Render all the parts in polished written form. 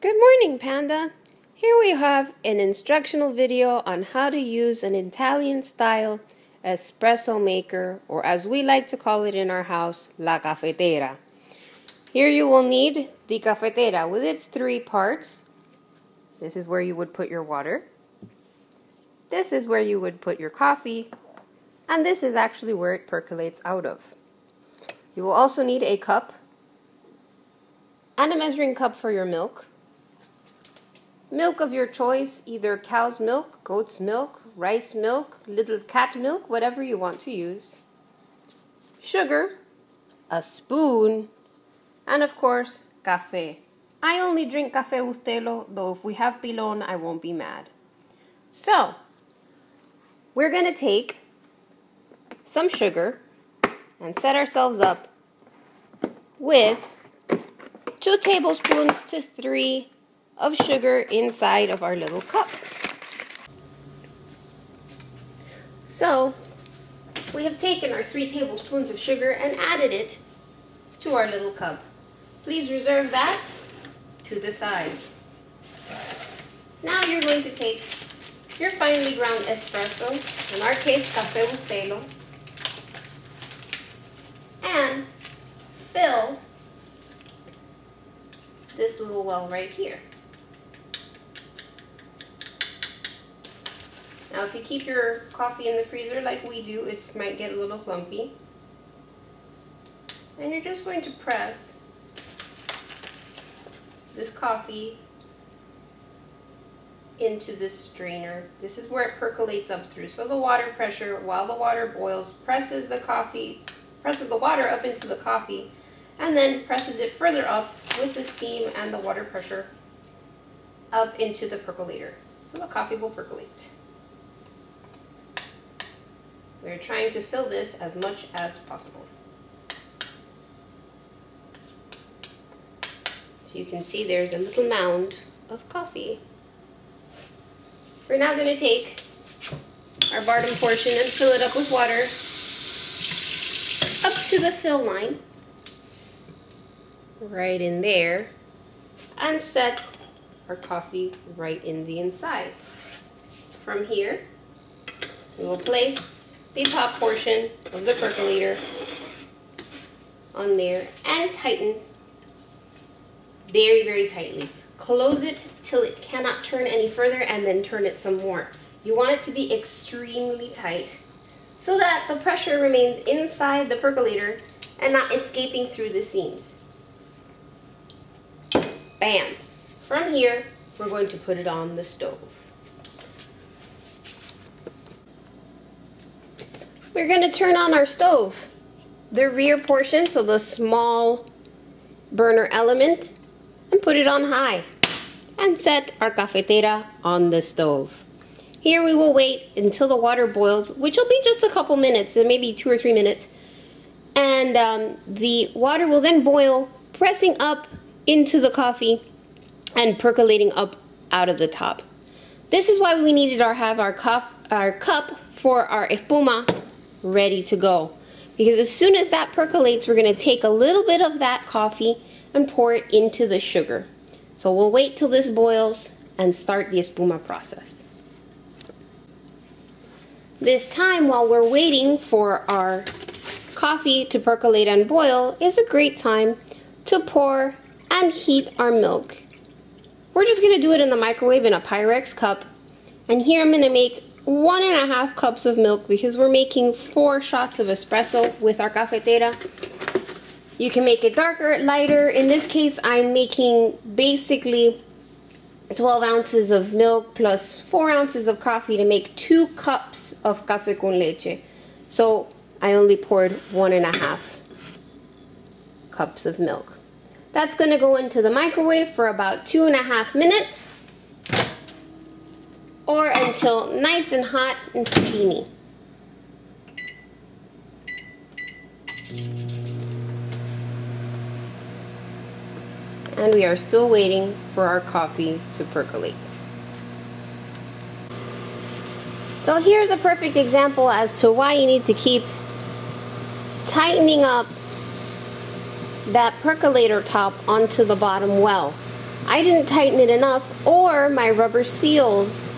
Good morning, Panda. Here we have an instructional video on how to use an Italian-style espresso maker, or as we like to call it in our house, la cafetera. Here you will need the cafetera with its three parts. This is where you would put your water. This is where you would put your coffee. And this is actually where it percolates out of. You will also need a cup and a measuring cup for your milk. Milk of your choice, either cow's milk, goat's milk, rice milk, little cat milk, whatever you want to use. Sugar, a spoon, and of course, café. I only drink café Bustelo, though if we have pilon, I won't be mad. So, we're going to take some sugar and set ourselves up with 2 tablespoons to 3 of sugar inside of our little cup. So, we have taken our 3 tablespoons of sugar and added it to our little cup. Please reserve that to the side. Now you're going to take your finely ground espresso, in our case Café Bustelo, and fill this little well right here. Now if you keep your coffee in the freezer like we do, it might get a little clumpy. And you're just going to press this coffee into this strainer. This is where it percolates up through. So the water pressure, while the water boils, presses the water up into the coffee, and then presses it further up with the steam and the water pressure up into the percolator. So the coffee will percolate. We're trying to fill this as much as possible. So you can see there's a little mound of coffee. We're now going to take our bottom portion and fill it up with water up to the fill line, right in there, and set our coffee right in the inside. From here, we will place the top portion of the percolator on there and tighten very, very tightly. Close it till it cannot turn any further and then turn it some more. You want it to be extremely tight so that the pressure remains inside the percolator and not escaping through the seams. Bam! From here, we're going to put it on the stove. We're going to turn on our stove, the rear portion, so the small burner element, and put it on high, and set our cafetera on the stove. Here we will wait until the water boils, which will be just a couple minutes, maybe 2 or 3 minutes, and the water will then boil, pressing up into the coffee and percolating up out of the top. This is why we needed to have our cup for our espuma ready to go, because as soon as that percolates, we're going to take a little bit of that coffee and pour it into the sugar. So we'll wait till this boils and start the espuma process. This time, while we're waiting for our coffee to percolate and boil, is a great time to pour and heat our milk. We're just going to do it in the microwave in a Pyrex cup, and here I'm going to make 1.5 cups of milk because we're making 4 shots of espresso with our cafetera. You can make it darker, lighter. In this case, I'm making basically 12 ounces of milk plus 4 ounces of coffee to make 2 cups of café con leche. So I only poured 1.5 cups of milk. That's going to go into the microwave for about 2.5 minutes, or until nice and hot and steamy. And we are still waiting for our coffee to percolate. So here's a perfect example as to why you need to keep tightening up that percolator top onto the bottom well. I didn't tighten it enough, or my rubber seals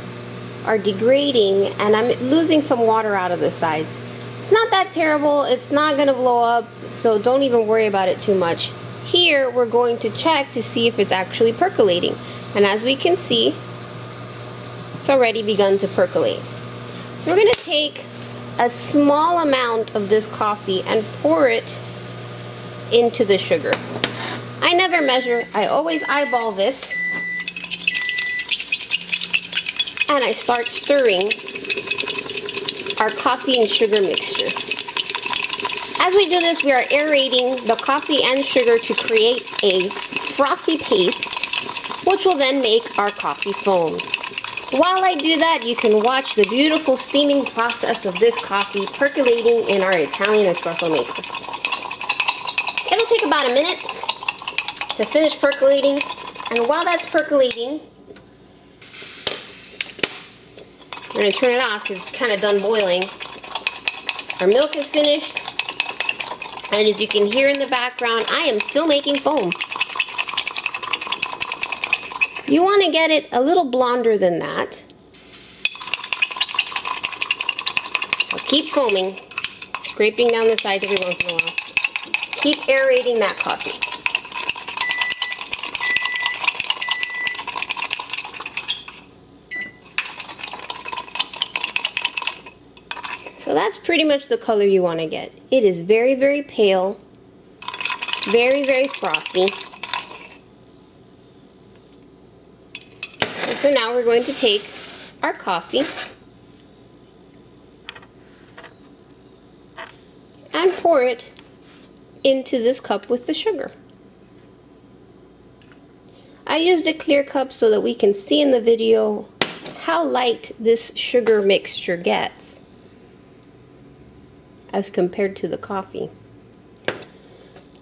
are degrading and I'm losing some water out of the sides. It's not that terrible. It's not going to blow up, so don't even worry about it too much. Here, we're going to check to see if it's actually percolating. And as we can see, it's already begun to percolate. So we're going to take a small amount of this coffee and pour it into the sugar. I never measure. I always eyeball this. And I start stirring our coffee and sugar mixture. As we do this, we are aerating the coffee and sugar to create a frothy paste, which will then make our coffee foam. While I do that, you can watch the beautiful steaming process of this coffee percolating in our Italian espresso maker. It'll take about a minute to finish percolating, and while that's percolating, we're going to turn it off because it's kind of done boiling. Our milk is finished, and as you can hear in the background, I am still making foam. You want to get it a little blonder than that. So keep foaming, scraping down the sides every once in a while. Keep aerating that coffee. So that's pretty much the color you want to get. It is very, very pale, very, very frothy. And so now we're going to take our coffee and pour it into this cup with the sugar. I used a clear cup so that we can see in the video how light this sugar mixture gets as compared to the coffee.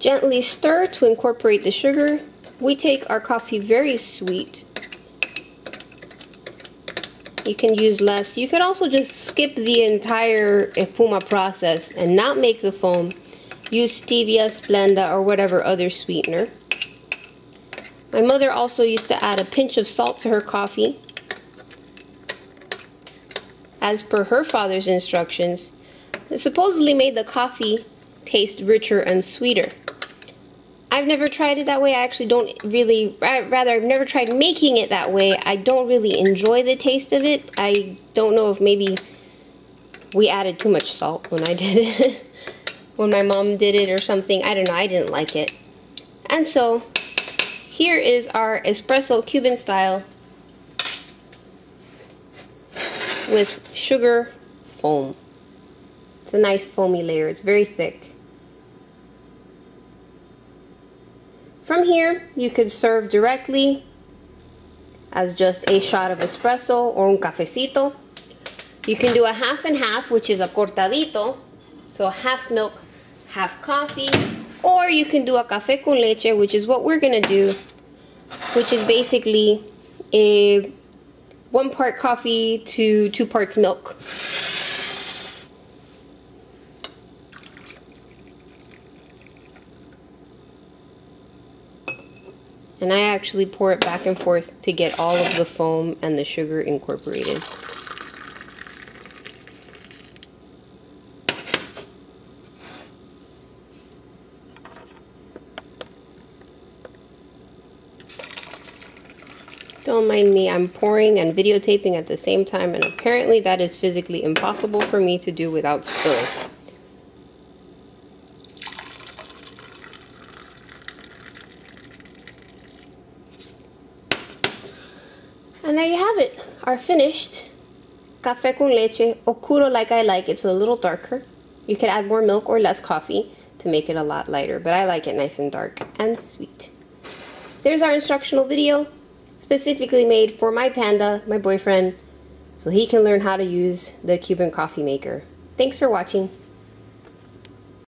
Gently stir to incorporate the sugar. We take our coffee very sweet. You can use less. You could also just skip the entire espuma process and not make the foam. Use stevia, Splenda, or whatever other sweetener. My mother also used to add a pinch of salt to her coffee, as per her father's instructions. It supposedly made the coffee taste richer and sweeter. I've never tried it that way. I actually don't really, rather I've never tried making it that way. I don't really enjoy the taste of it. I don't know if maybe we added too much salt when I did it. When my mom did it or something. I don't know. I didn't like it. And so here is our espresso Cuban style with sugar foam. It's a nice foamy layer. It's very thick. From here, you could serve directly as just a shot of espresso or un cafecito. You can do a half and half, which is a cortadito, so half milk, half coffee, or you can do a café con leche, which is what we're gonna do, which is basically a 1 part coffee to 2 parts milk. And I actually pour it back and forth to get all of the foam and the sugar incorporated. Don't mind me, I'm pouring and videotaping at the same time, and apparently that is physically impossible for me to do without spilling. And there you have it, our finished café con leche, oscuro like I like it, so a little darker. You could add more milk or less coffee to make it a lot lighter, but I like it nice and dark and sweet. There's our instructional video, specifically made for my panda, my boyfriend, so he can learn how to use the Cuban coffee maker. Thanks for watching.